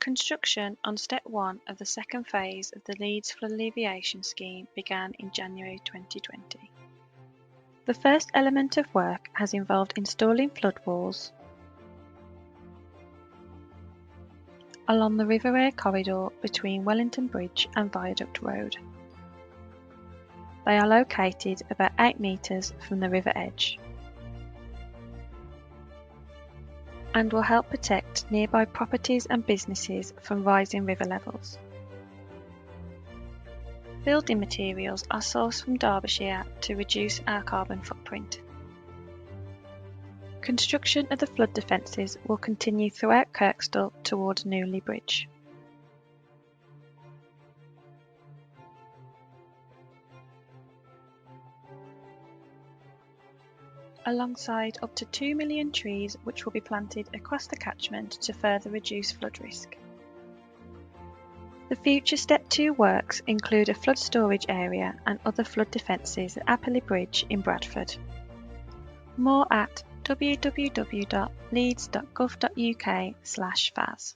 Construction on Step 1 of the second phase of the Leeds Flood Alleviation Scheme began in January 2020. The first element of work has involved installing flood walls along the River Aire corridor between Wellington Bridge and Viaduct Road. They are located about 8 metres from the river edge and will help protect nearby properties and businesses from rising river levels. Building materials are sourced from Derbyshire to reduce our carbon footprint. Construction of the flood defences will continue throughout Kirkstall towards Newlay Bridge. Alongside up to 2 million trees which will be planted across the catchment to further reduce flood risk. The future Step 2 works include a flood storage area and other flood defences at Alleviation Bridge in Bradford. More at www.leeds.gov.uk/FAS.